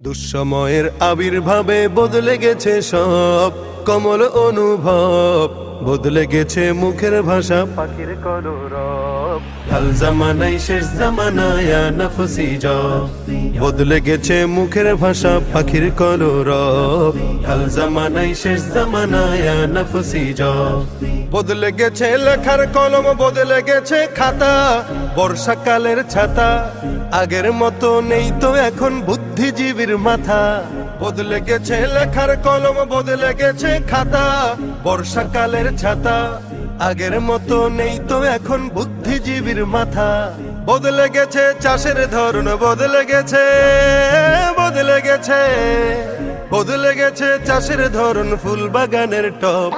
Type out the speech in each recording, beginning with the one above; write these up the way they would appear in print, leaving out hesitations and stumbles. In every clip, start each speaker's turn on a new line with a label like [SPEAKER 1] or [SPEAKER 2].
[SPEAKER 1] দুঃসময়ের আবির্ভাবে বদলে গেছে সব, কমল অনুভব বদলে গেছে মুখের ভাষা, পাখির কলরব। হাল জামানাই শেষ জামানায় নফসি জব, বদলে গেছে মুখের ভাষা, পাখির কলরব। হাল জামানাই শেষ জামানায় নফসি জব, বদলে গেছে লেখার কলম, বদলে গেছে খাতা, বর্ষাকালের ছাতা। আগের মতো নেই তো এখন বুদ্ধিজীবীর মাথা, বদলে গেছে লেখার কলম, বদলে গেছে খাতা, বর্ষাকালের ছাতা। আগের মতো নেই তো এখন বুদ্ধিজীবীর মাথা, বদলে গেছে চাষের ধরন, বদলে গেছে, বদলে গেছে, বদলে গেছে চাষের ধরন, ফুল বাগানের টপ।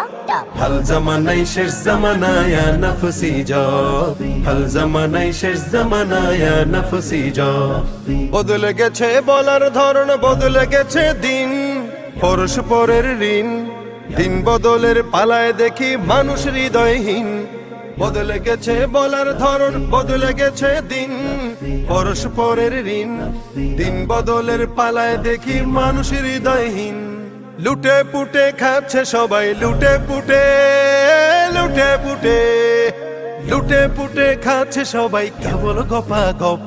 [SPEAKER 1] হাল জামানাই শেষ জামানায় নফসি জব, হাল জামানাই শেষ জামানায় নফসি জব। বদলে গেছে বলার ধরন, বদলে গেছে দিন, পরস্পরের ঋণ। দিন বদলের পালায় দেখি মানুষ হৃদয়হীন, বদলে গেছে বলার ধরন, বদলে গেছে দিন, পরস্পরের ঋণ। দিন বদলের পালায় দেখি মানুষ হৃদয়হীন। লুটে পুটে খাচ্ছে সবাই, লুটে পুটে, লুটে পুটে, লুটে পুটে খাচ্ছে সবাই, কেবল গপা গপ।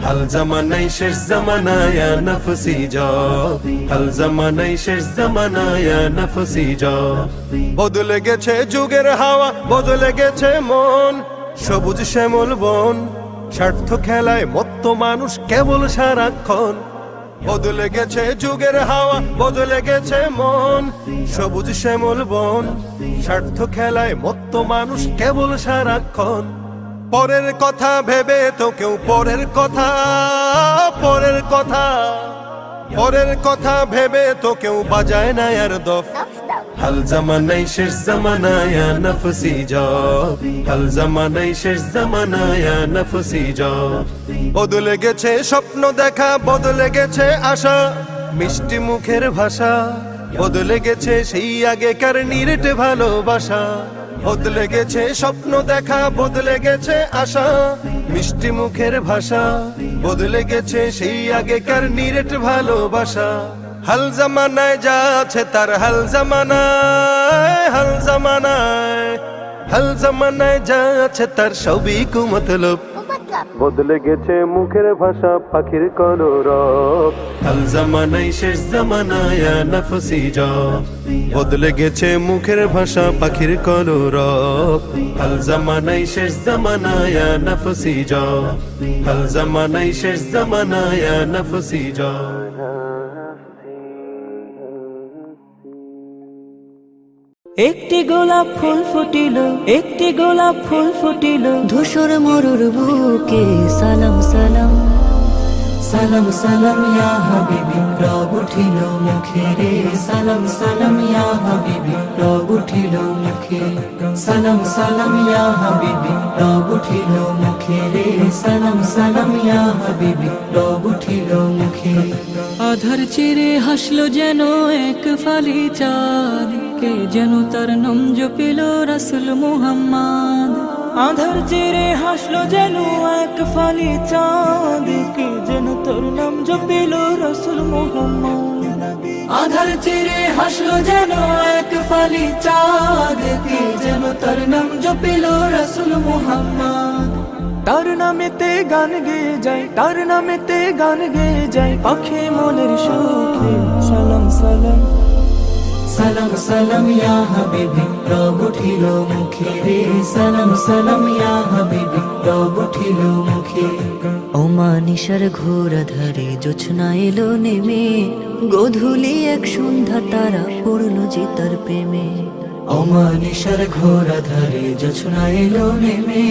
[SPEAKER 1] হাল জামানাই শেষ জামানায় নফসি জব, হাল জামানাই শেষ জামানায় নফসি জব। বদলে গেছে যুগের হাওয়া, বদলে গেছে মন, সবুজ শ্যামল বন। স্বার্থ খেলায় মত্ত মানুষ কেবল সারাক্ষণ, বদলে গেছে যুগের হাওয়া, বদলে গেছে মন, সবুজ শ্যামল বন। স্বার্থ খেলায় মত্ত মানুষ কেবল সারাক্ষণ। পরের কথা ভেবে তো কেউ পরের কথা, পরের কথা, পরের কথা ভেবে তো কেউ বাজায় না আর দফ। হাল জামানাই শেষ জামানায় নফসি জব, হাল জামানাই শেষ জামানায় নফসি জব। বদলে গেছে স্বপ্ন দেখা, বদলে গেছে আশা, মিষ্টি মুখের ভাষা। বদলে গেছে সেই আগেকার নিরেট ভালোবাসা, বদলে গেছে স্বপ্ন দেখা, বদলে গেছে আশা, মিষ্টি মুখের ভাষা। বদলে গেছে সেই আগেকার নিরেট ভালোবাসা। হাল জামানায় যা আছে তার, হাল জামানায়, হাল জামানায়, হাল জামানায় যা আছে তার সবই কুমতলব। বদলে গেছে মুখের ভাষা, পাখির কলরব। হাল জামানাই শেষ জামানায় নফসি জব, বদলে গেছে মুখের ভাষা, পাখির কলরব। হাল জামানাই শেষ জামানায় নফসি জব, হাল জামানাই শেষ জামানায় নফসি জব।
[SPEAKER 2] একটি গোলাপ ফুল ফুটিল, একটি গোলাপ ফুল ফুটিল, ধূসর মরুর বুকে। সালাম সালাম, সালাম সালাম ইয়া হাবিবি, রব উঠিল মুখে রে। সালাম সালাম ইয়া হাবিবি, রব উঠিল মুখে। সালাম সালাম ইয়া হাবিবি, রব উঠিল মুখে রে। সালাম সালাম ইয়া হাবিবি, রব উঠিল মুখে। আধার চিরে হাসলো যেন এক ফালি চাঁদ, কে যেন তার নাম জপিল রাসূল মুহাম্মদ। আধার চিরে হাসলো যেন এক ফালি চাঁদ, কে যেন তার নাম জপিল রাসূল মুহাম্মদ। আধার চিরে হাসলো যেন এক ফালি চাঁদ, কে যেন তার নাম জপিল রাসূল মুহাম্মদ। তার নামেতে গান গেয়ে যায়, তার নামেতে গান গেয়ে যায়, পাখি মনের সুখে। সালাম সালাম, সালাম সালাম ইয়া হাবিবি, রব উঠিল মুখে রে। সালাম সালাম ইয়া হাবিবি, রব উঠিল মুখে। ওমা নিশার ঘোর ধারে জোছনা এলো নেমে, গোধূলি এক সন্ধ্যা তারা পড়লো যে তার প্রেমে। ওমা নিশার ঘোর ধারে জোছনা এলো নেমে,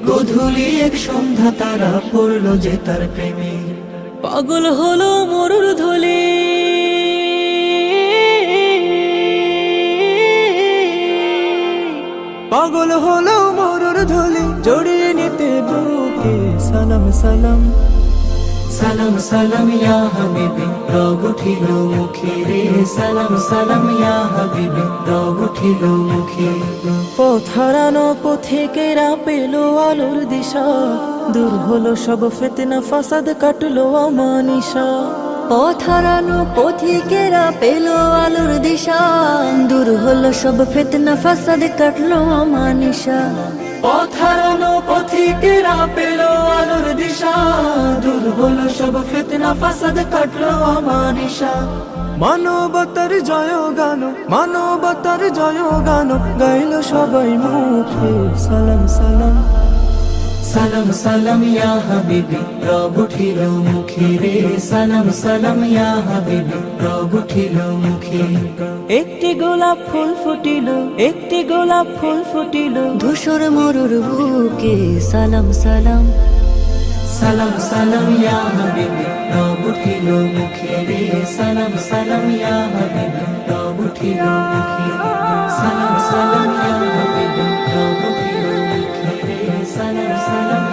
[SPEAKER 2] গোধূলি এক সন্ধ্যা তারা পড়লো যে তার প্রেমে। পাগল হলো মরুর ধলে, পাগল হলো মরুর ধলে, জড়িয়ে নিতে বুকে। সালাম সালাম, সালাম সালাম ইয়া হাবিবি, রব উঠিল মুখে রে। সালাম সালাম ইয়া হাবিবি, রব উঠিল মুখে। পথ হারানো পথিকেরা পেল আলোর দিশা, দূর হলো সব ফিতনা ফাসাদ, কাটলো আমানিশা। পথ হারানো পথিকেরা পেল আলোর দিশা, দূর হলো সব ফিতনা ফাসাদ কাটলো আমানিশা। পথ হারানো পথিকেরা পেল আলোর দিশা, দূর হলো সব ফিতনা ফাসাদ কাটলো আমানিশা।
[SPEAKER 3] মানবতার জয় গান, মানবতার জয় গান গাইল সবাই মুখে সালাম সালাম।
[SPEAKER 2] সালাম সালাম ইয়া হাবিবি রব উঠিল মুখে রে, সালাম সালাম ইয়া হাবিবি রব উঠিল মুখে। একটি গোলাপ ফুল ফুটিল, একটি গোলাপ ফুল ফুটিল ধূসর মরুর বুকে, সালাম সালাম। সালাম সালাম ইয়া হাবিবি রব উঠিল মুখে রে, সালাম সালাম ইয়া হাবিবি রব উঠিল মুখে। সালাম সালাম ইয়া হাবিবি রব উঠিল মুখে রে, সালাম সালাম।